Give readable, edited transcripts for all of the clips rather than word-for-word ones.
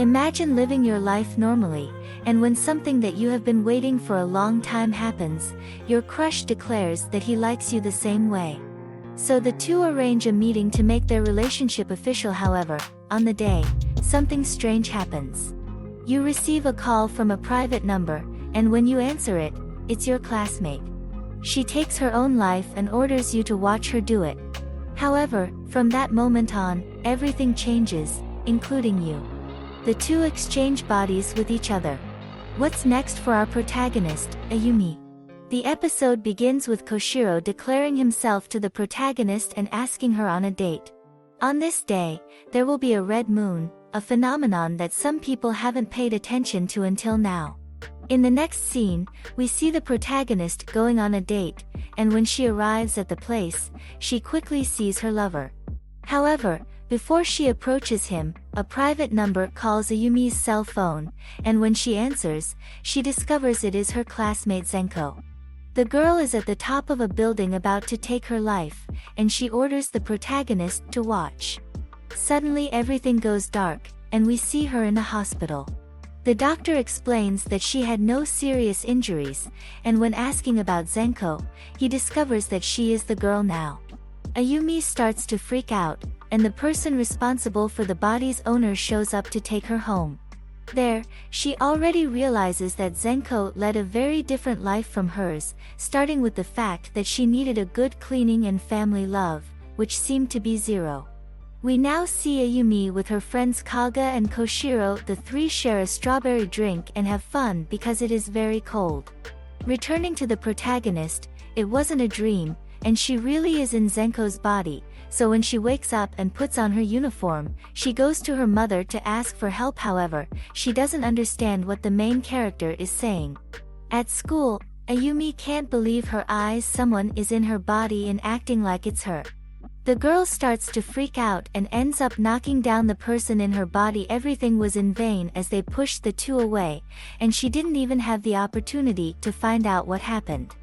Imagine living your life normally, and when something that you have been waiting for a long time happens, your crush declares that he likes you the same way. So the two arrange a meeting to make their relationship official. However, on the day, something strange happens. You receive a call from a private number, and when you answer it, it's your classmate. She takes her own life and orders you to watch her do it. However, from that moment on, everything changes, including you. The two exchange bodies with each other. What's next for our protagonist, Ayumi? The episode begins with Koshiro declaring himself to the protagonist and asking her on a date. On this day, there will be a red moon, a phenomenon that some people haven't paid attention to until now. In the next scene, we see the protagonist going on a date, and when she arrives at the place, she quickly sees her lover. However, before she approaches him, a private number calls Ayumi's cell phone, and when she answers, she discovers it is her classmate Zenko. The girl is at the top of a building about to take her life, and she orders the protagonist to watch. Suddenly everything goes dark, and we see her in a hospital. The doctor explains that she had no serious injuries, and when asking about Zenko, he discovers that she is the girl now. Ayumi starts to freak out, and the person responsible for the body's owner shows up to take her home. There, she already realizes that Zenko led a very different life from hers, starting with the fact that she needed a good cleaning and family love, which seemed to be zero. We now see Ayumi with her friends Kaga and Koshiro. The three share a strawberry drink and have fun because it is very cold. Returning to the protagonist, it wasn't a dream, and she really is in Zenko's body, so when she wakes up and puts on her uniform, she goes to her mother to ask for help. However, she doesn't understand what the main character is saying. At school, Ayumi can't believe her eyes. Someone is in her body and acting like it's her. The girl starts to freak out and ends up knocking down the person in her body. Everything was in vain as they pushed the two away, and she didn't even have the opportunity to find out what happened.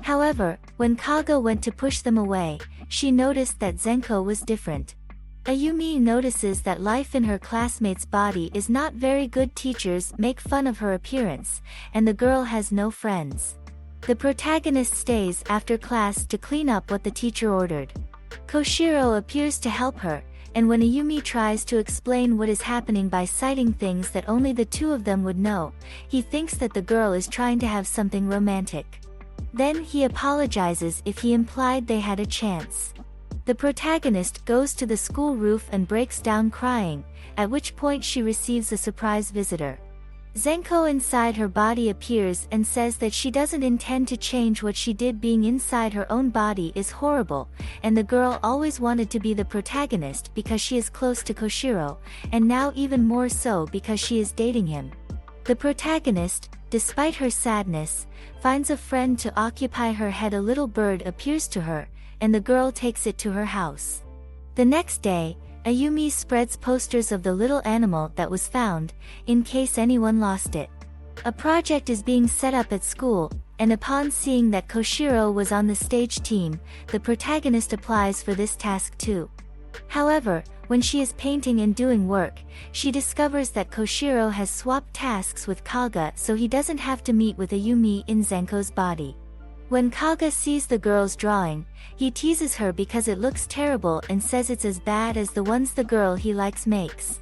However, when Kaga went to push them away, she noticed that Zenko was different. Ayumi notices that life in her classmate's body is not very good. Teachers make fun of her appearance, and the girl has no friends. The protagonist stays after class to clean up what the teacher ordered. Koshiro appears to help her, and when Ayumi tries to explain what is happening by citing things that only the two of them would know, he thinks that the girl is trying to have something romantic. Then he apologizes if he implied they had a chance. The protagonist goes to the school roof and breaks down crying, at which point she receives a surprise visitor. Zenko inside her body appears and says that she doesn't intend to change what she did. Being inside her own body is horrible, and the girl always wanted to be the protagonist because she is close to Koshiro, and now even more so because she is dating him. The protagonist, despite her sadness, finds a friend to occupy her head. A little bird appears to her, and the girl takes it to her house. The next day, Ayumi spreads posters of the little animal that was found, in case anyone lost it. A project is being set up at school, and upon seeing that Koshiro was on the stage team, the protagonist applies for this task too. However, when she is painting and doing work, she discovers that Koshiro has swapped tasks with Kaga so he doesn't have to meet with Ayumi in Zenko's body. When Kaga sees the girl's drawing, he teases her because it looks terrible and says it's as bad as the ones the girl he likes makes.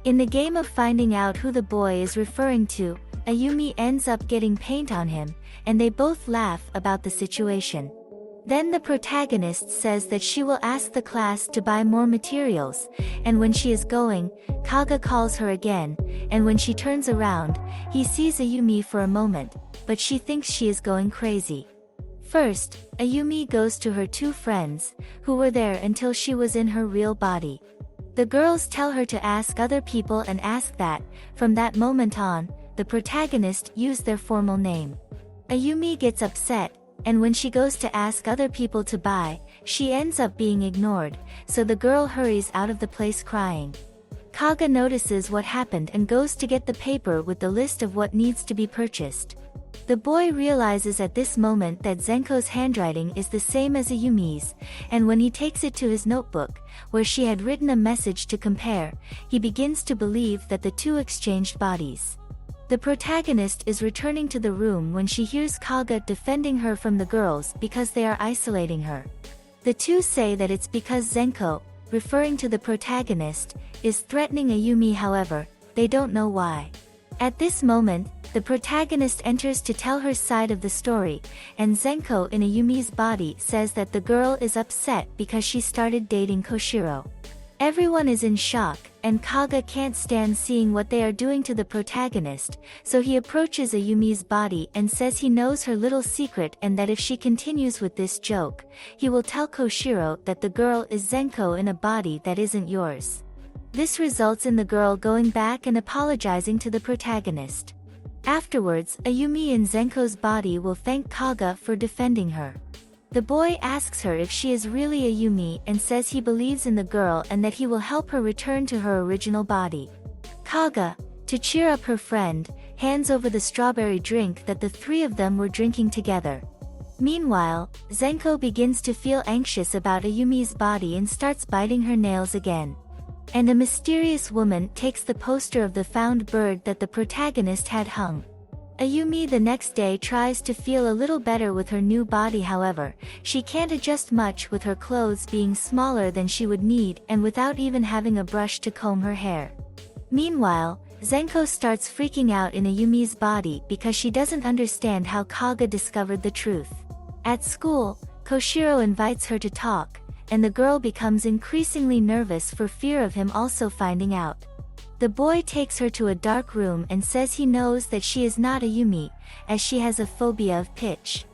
In the game of finding out who the boy is referring to, Ayumi ends up getting paint on him, and they both laugh about the situation. Then the protagonist says that she will ask the class to buy more materials, and when she is going, Kaga calls her again, and when she turns around, he sees Ayumi for a moment, but she thinks she is going crazy. First, Ayumi goes to her two friends, who were there until she was in her real body. The girls tell her to ask other people and ask that, from that moment on, the protagonist use their formal name. Ayumi gets upset, and when she goes to ask other people to buy, she ends up being ignored, so the girl hurries out of the place crying. Kaga notices what happened and goes to get the paper with the list of what needs to be purchased. The boy realizes at this moment that Zenko's handwriting is the same as Ayumi's, and when he takes it to his notebook, where she had written a message to compare, he begins to believe that the two exchanged bodies. The protagonist is returning to the room when she hears Kaga defending her from the girls because they are isolating her. The two say that it's because Zenko, referring to the protagonist, is threatening Ayumi. However, they don't know why. At this moment, the protagonist enters to tell her side of the story, and Zenko in Ayumi's body says that the girl is upset because she started dating Koshiro. Everyone is in shock, and Kaga can't stand seeing what they are doing to the protagonist, so he approaches Ayumi's body and says he knows her little secret and that if she continues with this joke, he will tell Koshiro that the girl is Zenko in a body that isn't yours. This results in the girl going back and apologizing to the protagonist. Afterwards, Ayumi in Zenko's body will thank Kaga for defending her. The boy asks her if she is really Ayumi and says he believes in the girl and that he will help her return to her original body. Kaga, to cheer up her friend, hands over the strawberry drink that the three of them were drinking together. Meanwhile, Zenko begins to feel anxious about Ayumi's body and starts biting her nails again. And a mysterious woman takes the poster of the found bird that the protagonist had hung. Ayumi the next day tries to feel a little better with her new body. However, she can't adjust much with her clothes being smaller than she would need and without even having a brush to comb her hair. Meanwhile, Zenko starts freaking out in Ayumi's body because she doesn't understand how Kaga discovered the truth. At school, Koshiro invites her to talk, and the girl becomes increasingly nervous for fear of him also finding out. The boy takes her to a dark room and says he knows that she is not Ayumi, as she has a phobia of pitch.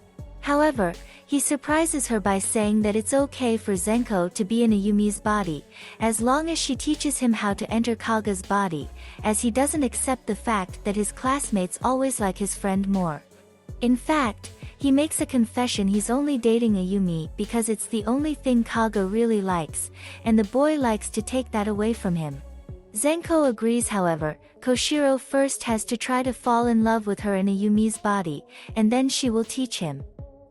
However, he surprises her by saying that it's okay for Zenko to be in Ayumi's body, as long as she teaches him how to enter Kaga's body, as he doesn't accept the fact that his classmates always like his friend more. In fact, he makes a confession he's only dating Ayumi because it's the only thing Kaga really likes, and the boy likes to take that away from him. Zenko agrees. However, Koshiro first has to try to fall in love with her in Ayumi's body, and then she will teach him.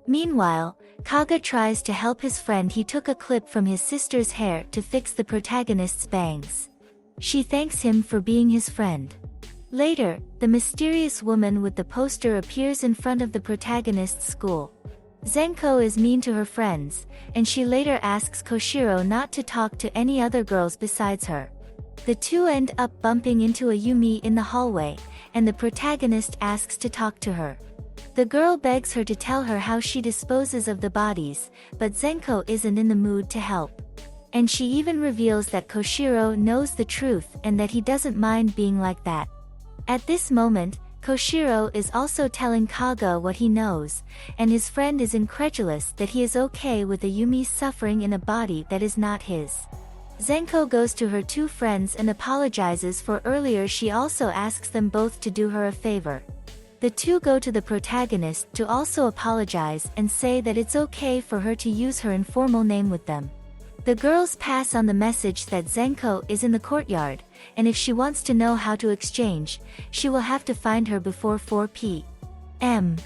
Meanwhile, Kaga tries to help his friend. He took a clip from his sister's hair to fix the protagonist's bangs. She thanks him for being his friend. Later, the mysterious woman with the poster appears in front of the protagonist's school. Zenko is mean to her friends, and she later asks Koshiro not to talk to any other girls besides her. The two end up bumping into Ayumi in the hallway, and the protagonist asks to talk to her. The girl begs her to tell her how she disposes of the bodies, but Zenko isn't in the mood to help. And she even reveals that Koshiro knows the truth and that he doesn't mind being like that. At this moment, Koshiro is also telling Kaga what he knows, and his friend is incredulous that he is okay with Ayumi suffering in a body that is not his. Zenko goes to her two friends and apologizes for earlier. She also asks them both to do her a favor. The two go to the protagonist to also apologize and say that it's okay for her to use her informal name with them. The girls pass on the message that Zenko is in the courtyard, and if she wants to know how to exchange, she will have to find her before 4 p.m.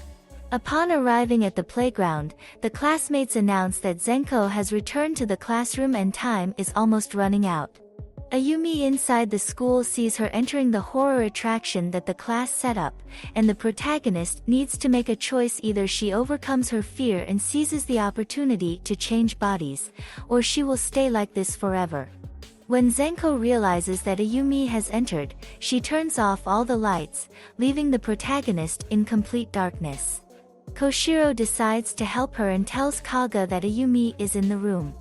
Upon arriving at the playground, the classmates announce that Zenko has returned to the classroom and time is almost running out. Ayumi inside the school sees her entering the horror attraction that the class set up, and the protagonist needs to make a choice. Either she overcomes her fear and seizes the opportunity to change bodies, or she will stay like this forever. When Zenko realizes that Ayumi has entered, she turns off all the lights, leaving the protagonist in complete darkness. Koshiro decides to help her and tells Kaga that Ayumi is in the room.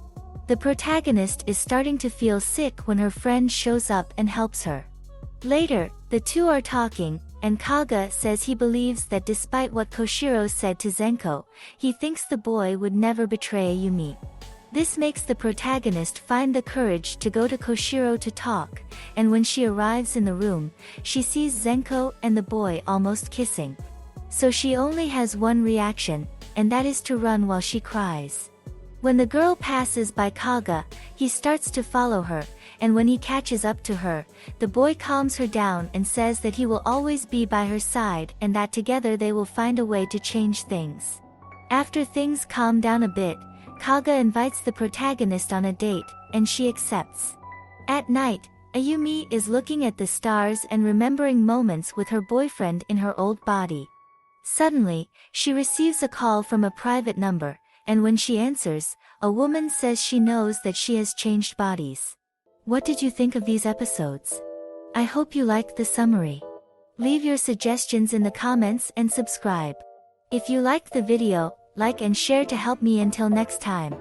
The protagonist is starting to feel sick when her friend shows up and helps her. Later, the two are talking, and Kaga says he believes that despite what Koshiro said to Zenko, he thinks the boy would never betray Ayumi. This makes the protagonist find the courage to go to Koshiro to talk, and when she arrives in the room, she sees Zenko and the boy almost kissing. So she only has one reaction, and that is to run while she cries. When the girl passes by Kaga, he starts to follow her, and when he catches up to her, the boy calms her down and says that he will always be by her side and that together they will find a way to change things. After things calm down a bit, Kaga invites the protagonist on a date, and she accepts. At night, Ayumi is looking at the stars and remembering moments with her boyfriend in her old body. Suddenly, she receives a call from a private number, and when she answers, a woman says she knows that she has changed bodies. What did you think of these episodes? I hope you liked the summary. Leave your suggestions in the comments and subscribe. If you liked the video, like and share to help me until next time.